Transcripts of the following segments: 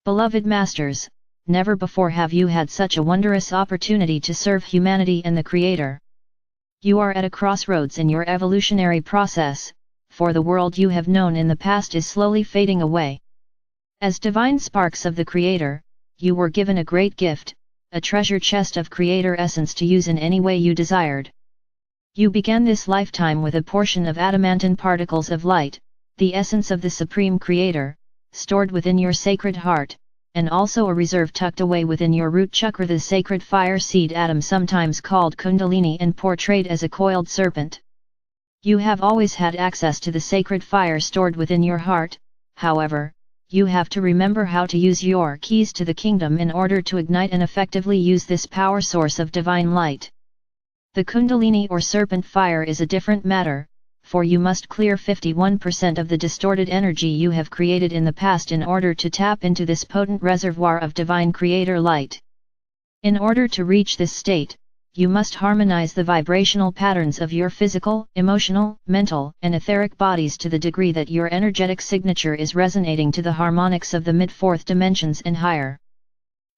Beloved Masters, never before have you had such a wondrous opportunity to serve humanity and the Creator. You are at a crossroads in your evolutionary process, for the world you have known in the past is slowly fading away. As divine sparks of the Creator, you were given a great gift, a treasure chest of Creator essence to use in any way you desired. You began this lifetime with a portion of adamantine particles of light, the essence of the Supreme Creator, stored within your sacred heart, and also a reserve tucked away within your root chakra, the sacred fire seed atom, sometimes called Kundalini and portrayed as a coiled serpent. You have always had access to the sacred fire stored within your heart. However, you have to remember how to use your keys to the kingdom in order to ignite and effectively use this power source of divine light. The Kundalini or serpent fire is a different matter, for you must clear 51% of the distorted energy you have created in the past in order to tap into this potent reservoir of divine Creator light. In order to reach this state, you must harmonize the vibrational patterns of your physical, emotional, mental, and etheric bodies to the degree that your energetic signature is resonating to the harmonics of the mid-fourth dimensions and higher.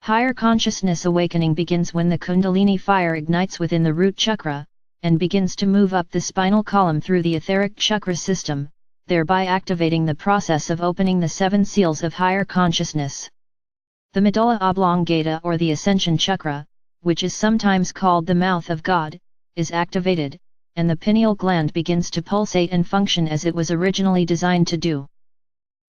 Higher consciousness awakening begins when the Kundalini fire ignites within the root chakra, and begins to move up the spinal column through the etheric chakra system, thereby activating the process of opening the 7 seals of higher consciousness. The medulla oblongata, or the ascension chakra, which is sometimes called the mouth of God, is activated, and the pineal gland begins to pulsate and function as it was originally designed to do.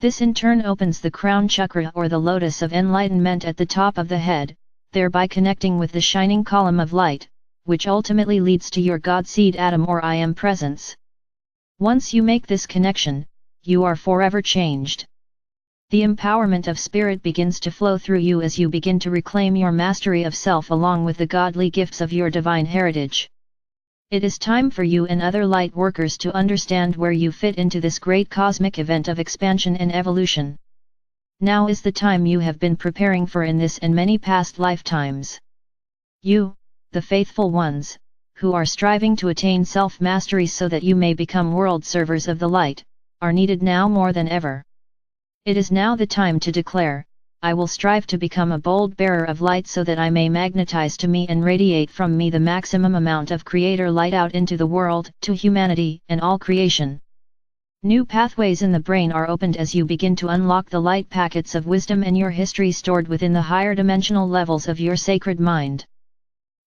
This in turn opens the crown chakra, or the lotus of enlightenment at the top of the head, thereby connecting with the shining column of light, which ultimately leads to your God seed atom or I Am presence. Once you make this connection, you are forever changed. The empowerment of spirit begins to flow through you as you begin to reclaim your mastery of self along with the godly gifts of your divine heritage. It is time for you and other light workers to understand where you fit into this great cosmic event of expansion and evolution. Now is the time you have been preparing for in this and many past lifetimes. You, the faithful ones, who are striving to attain self-mastery so that you may become world servers of the light, are needed now more than ever. It is now the time to declare, I will strive to become a bold bearer of light so that I may magnetize to me and radiate from me the maximum amount of Creator light out into the world, to humanity and all creation. New pathways in the brain are opened as you begin to unlock the light packets of wisdom and your history stored within the higher dimensional levels of your sacred mind.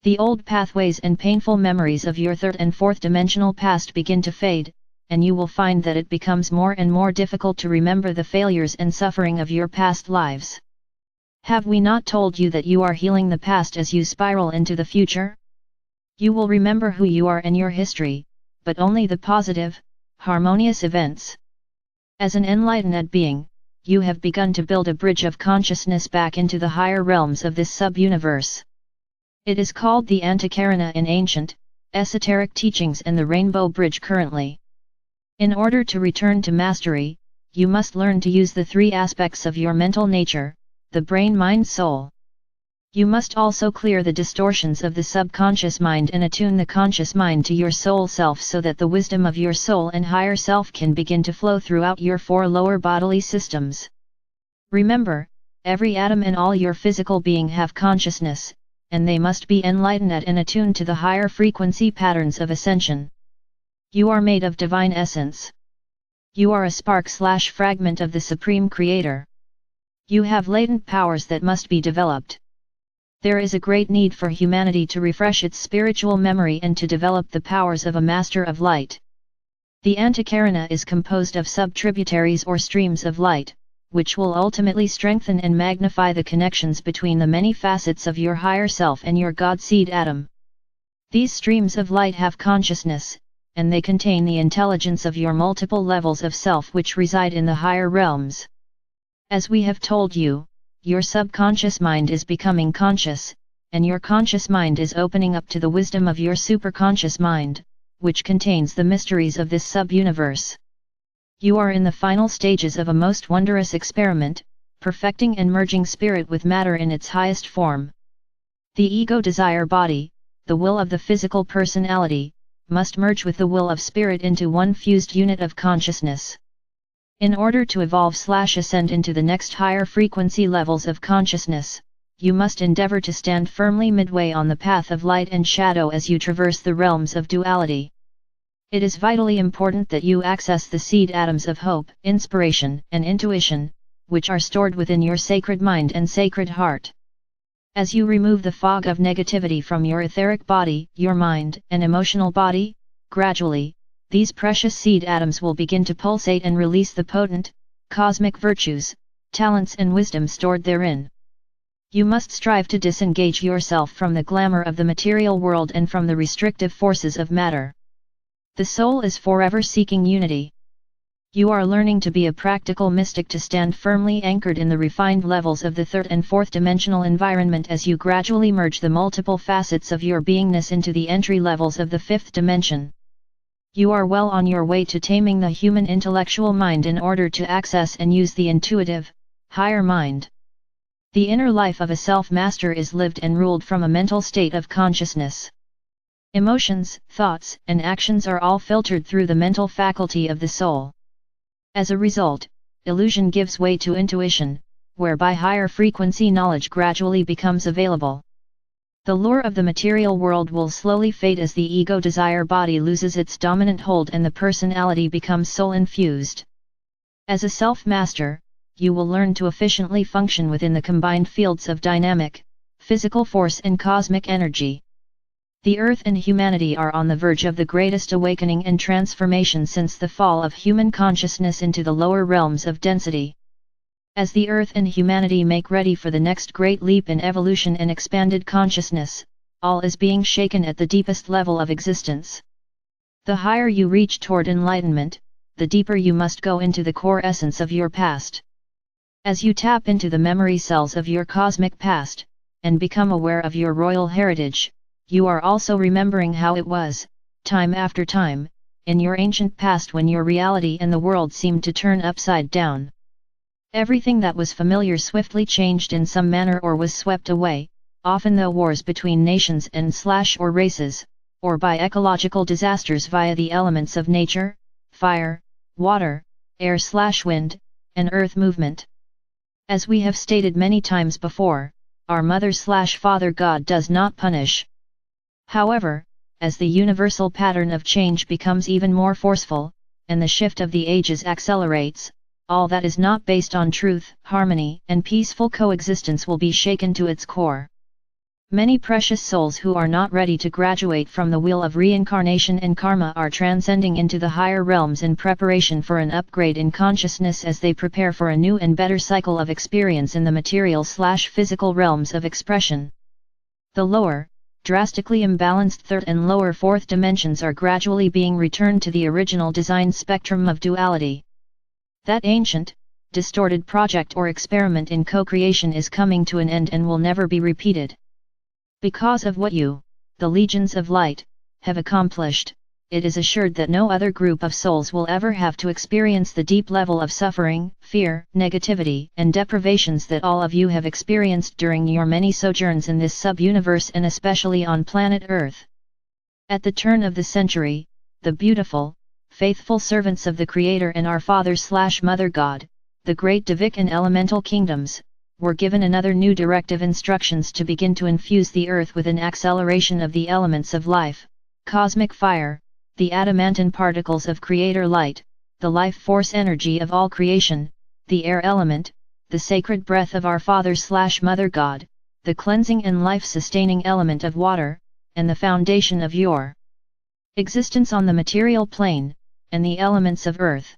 The old pathways and painful memories of your third and fourth dimensional past begin to fade, and you will find that it becomes more and more difficult to remember the failures and suffering of your past lives. Have we not told you that you are healing the past as you spiral into the future? You will remember who you are and your history, but only the positive, harmonious events. As an enlightened being, you have begun to build a bridge of consciousness back into the higher realms of this sub-universe. It is called the Antikarana in ancient, esoteric teachings and the Rainbow Bridge currently. In order to return to mastery, you must learn to use the 3 aspects of your mental nature, the brain, mind, soul. You must also clear the distortions of the subconscious mind and attune the conscious mind to your soul self so that the wisdom of your soul and higher self can begin to flow throughout your 4 lower bodily systems. Remember, every atom and all your physical being have consciousness, and they must be enlightened and attuned to the higher frequency patterns of ascension. You are made of divine essence. You are a spark/fragment of the Supreme Creator. You have latent powers that must be developed. There is a great need for humanity to refresh its spiritual memory and to develop the powers of a Master of Light. The Antikarana is composed of sub-tributaries or streams of light, which will ultimately strengthen and magnify the connections between the many facets of your higher self and your God seed atom. These streams of light have consciousness, and they contain the intelligence of your multiple levels of self which reside in the higher realms. As we have told you, your subconscious mind is becoming conscious, and your conscious mind is opening up to the wisdom of your superconscious mind, which contains the mysteries of this sub-universe. You are in the final stages of a most wondrous experiment, perfecting and merging spirit with matter in its highest form. The ego desire body, the will of the physical personality, must merge with the will of spirit into one fused unit of consciousness. In order to evolve/ascend into the next higher frequency levels of consciousness, you must endeavor to stand firmly midway on the path of light and shadow as you traverse the realms of duality. It is vitally important that you access the seed atoms of hope, inspiration, and intuition, which are stored within your sacred mind and sacred heart. As you remove the fog of negativity from your etheric body, your mind, and emotional body, gradually, these precious seed atoms will begin to pulsate and release the potent, cosmic virtues, talents and wisdom stored therein. You must strive to disengage yourself from the glamour of the material world and from the restrictive forces of matter. The soul is forever seeking unity. You are learning to be a practical mystic, to stand firmly anchored in the refined levels of the third and fourth dimensional environment as you gradually merge the multiple facets of your beingness into the entry levels of the fifth dimension. You are well on your way to taming the human intellectual mind in order to access and use the intuitive, higher mind. The inner life of a self-master is lived and ruled from a mental state of consciousness. Emotions, thoughts, and actions are all filtered through the mental faculty of the soul. As a result, illusion gives way to intuition, whereby higher frequency knowledge gradually becomes available. The lure of the material world will slowly fade as the ego desire body loses its dominant hold and the personality becomes soul-infused. As a self-master, you will learn to efficiently function within the combined fields of dynamic, physical force and cosmic energy. The Earth and humanity are on the verge of the greatest awakening and transformation since the fall of human consciousness into the lower realms of density. As the Earth and humanity make ready for the next great leap in evolution and expanded consciousness, all is being shaken at the deepest level of existence. The higher you reach toward enlightenment, the deeper you must go into the core essence of your past. As you tap into the memory cells of your cosmic past, and become aware of your royal heritage, you are also remembering how it was, time after time, in your ancient past when your reality and the world seemed to turn upside down. Everything that was familiar swiftly changed in some manner or was swept away, often through wars between nations and/or races, or by ecological disasters via the elements of nature, fire, water, air/wind, and earth movement. As we have stated many times before, our Mother/Father God does not punish. However, as the universal pattern of change becomes even more forceful, and the shift of the ages accelerates, all that is not based on truth, harmony, and peaceful coexistence will be shaken to its core. Many precious souls who are not ready to graduate from the wheel of reincarnation and karma are transcending into the higher realms in preparation for an upgrade in consciousness as they prepare for a new and better cycle of experience in the material/physical realms of expression. The lower, drastically imbalanced third and lower fourth dimensions are gradually being returned to the original design spectrum of duality. That ancient, distorted project or experiment in co-creation is coming to an end and will never be repeated. Because of what you, the legions of light, have accomplished, it is assured that no other group of souls will ever have to experience the deep level of suffering, fear, negativity, and deprivations that all of you have experienced during your many sojourns in this sub-universe and especially on planet Earth. At the turn of the century, the beautiful, faithful servants of the Creator and our Father/Mother God, the great Divic and elemental kingdoms, were given another new directive instructions to begin to infuse the earth with an acceleration of the elements of life, cosmic fire, the adamantine particles of Creator light, the life force energy of all creation, the air element, the sacred breath of our Father/Mother God, the cleansing and life-sustaining element of water, and the foundation of your existence on the material plane, and the elements of earth.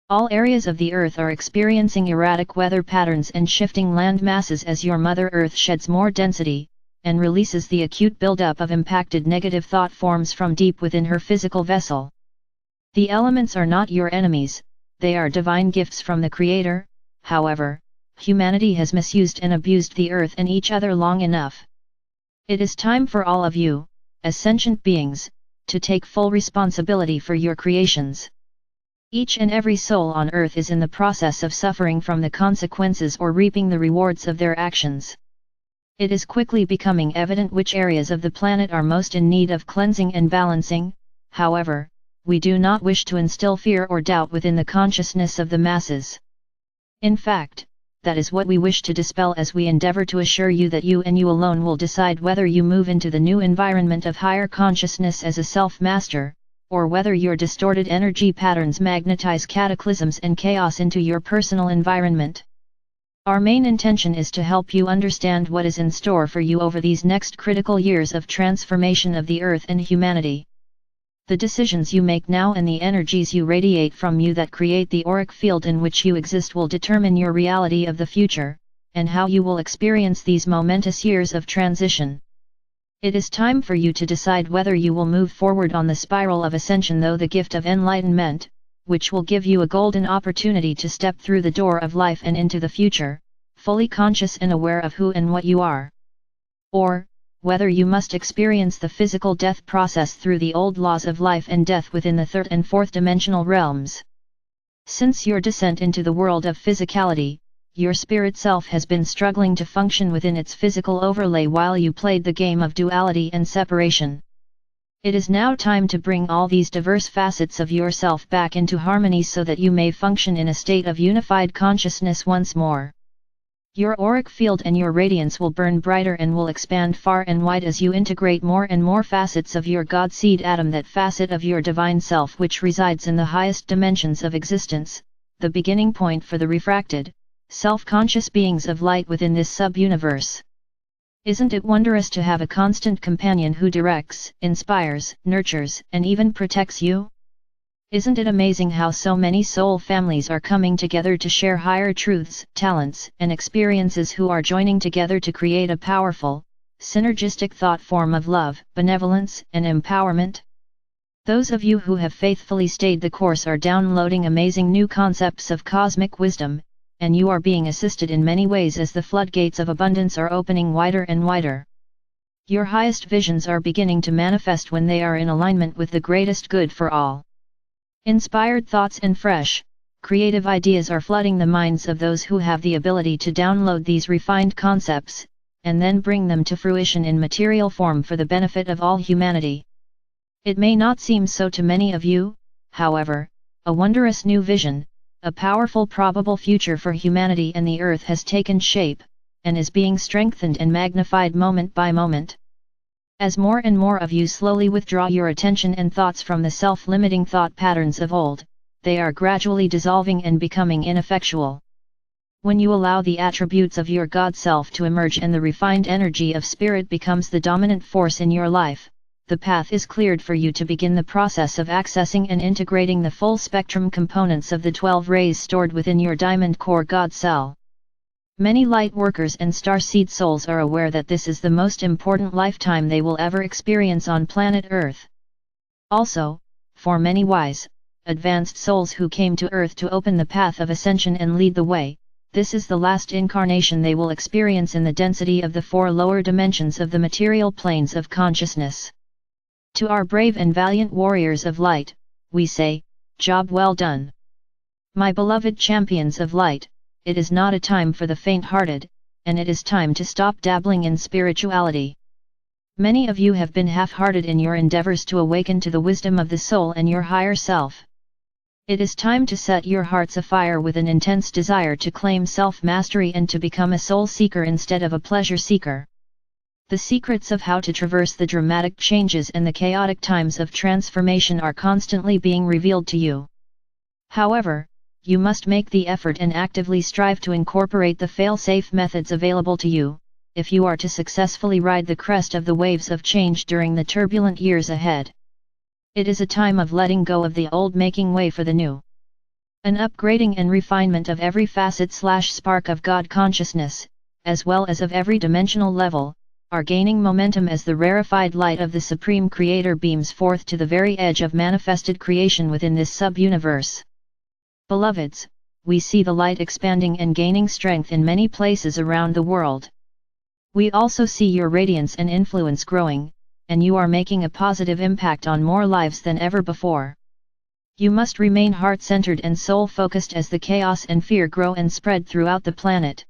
All areas of the earth are experiencing erratic weather patterns and shifting land masses as your Mother Earth sheds more density, and releases the acute buildup of impacted negative thought forms from deep within her physical vessel. The elements are not your enemies, they are divine gifts from the Creator. However, humanity has misused and abused the earth and each other long enough. It is time for all of you, as sentient beings, to take full responsibility for your creations. Each and every soul on earth is in the process of suffering from the consequences or reaping the rewards of their actions. It is quickly becoming evident which areas of the planet are most in need of cleansing and balancing. However, we do not wish to instill fear or doubt within the consciousness of the masses. In fact, that is what we wish to dispel as we endeavor to assure you that you and you alone will decide whether you move into the new environment of higher consciousness as a self-master, or whether your distorted energy patterns magnetize cataclysms and chaos into your personal environment. Our main intention is to help you understand what is in store for you over these next critical years of transformation of the earth and humanity. The decisions you make now and the energies you radiate from you that create the auric field in which you exist will determine your reality of the future, and how you will experience these momentous years of transition. It is time for you to decide whether you will move forward on the spiral of ascension through the gift of enlightenment, which will give you a golden opportunity to step through the door of life and into the future, fully conscious and aware of who and what you are. Or, whether you must experience the physical death process through the old laws of life and death within the third and fourth dimensional realms. Since your descent into the world of physicality, your spirit self has been struggling to function within its physical overlay while you played the game of duality and separation. It is now time to bring all these diverse facets of yourself back into harmony so that you may function in a state of unified consciousness once more. Your auric field and your radiance will burn brighter and will expand far and wide as you integrate more and more facets of your God seed atom, that facet of your divine self which resides in the highest dimensions of existence, the beginning point for the refracted, self-conscious beings of light within this sub-universe. Isn't it wondrous to have a constant companion who directs, inspires, nurtures, and even protects you? Isn't it amazing how so many soul families are coming together to share higher truths, talents, and experiences, who are joining together to create a powerful, synergistic thought form of love, benevolence, and empowerment? Those of you who have faithfully stayed the course are downloading amazing new concepts of cosmic wisdom, and you are being assisted in many ways as the floodgates of abundance are opening wider and wider. Your highest visions are beginning to manifest when they are in alignment with the greatest good for all. Inspired thoughts and fresh, creative ideas are flooding the minds of those who have the ability to download these refined concepts, and then bring them to fruition in material form for the benefit of all humanity. It may not seem so to many of you, however, a wondrous new vision, a powerful probable future for humanity and the earth has taken shape, and is being strengthened and magnified moment by moment. As more and more of you slowly withdraw your attention and thoughts from the self-limiting thought patterns of old, they are gradually dissolving and becoming ineffectual. When you allow the attributes of your God self to emerge and the refined energy of spirit becomes the dominant force in your life, the path is cleared for you to begin the process of accessing and integrating the full spectrum components of the 12 rays stored within your diamond core God cell. Many light workers and starseed souls are aware that this is the most important lifetime they will ever experience on planet Earth. Also, for many wise, advanced souls who came to Earth to open the path of ascension and lead the way, this is the last incarnation they will experience in the density of the 4 lower dimensions of the material planes of consciousness. To our brave and valiant warriors of light, we say, job well done. My beloved champions of light, it is not a time for the faint-hearted, and it is time to stop dabbling in spirituality. Many of you have been half-hearted in your endeavors to awaken to the wisdom of the soul and your higher self. It is time to set your hearts afire with an intense desire to claim self-mastery and to become a soul seeker instead of a pleasure seeker. The secrets of how to traverse the dramatic changes and the chaotic times of transformation are constantly being revealed to you. However, you must make the effort and actively strive to incorporate the fail-safe methods available to you, if you are to successfully ride the crest of the waves of change during the turbulent years ahead. It is a time of letting go of the old, making way for the new. An upgrading and refinement of every facet/spark of God consciousness, as well as of every dimensional level, are gaining momentum as the rarefied light of the Supreme Creator beams forth to the very edge of manifested creation within this sub-universe. Beloveds, we see the light expanding and gaining strength in many places around the world. We also see your radiance and influence growing, and you are making a positive impact on more lives than ever before. You must remain heart-centered and soul-focused as the chaos and fear grow and spread throughout the planet.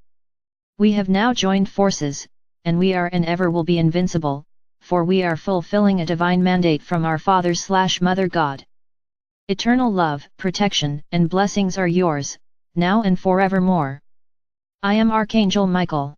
We have now joined forces, and we are and ever will be invincible, for we are fulfilling a divine mandate from our Father/Mother God. Eternal love, protection, and blessings are yours, now and forevermore. I am Archangel Michael.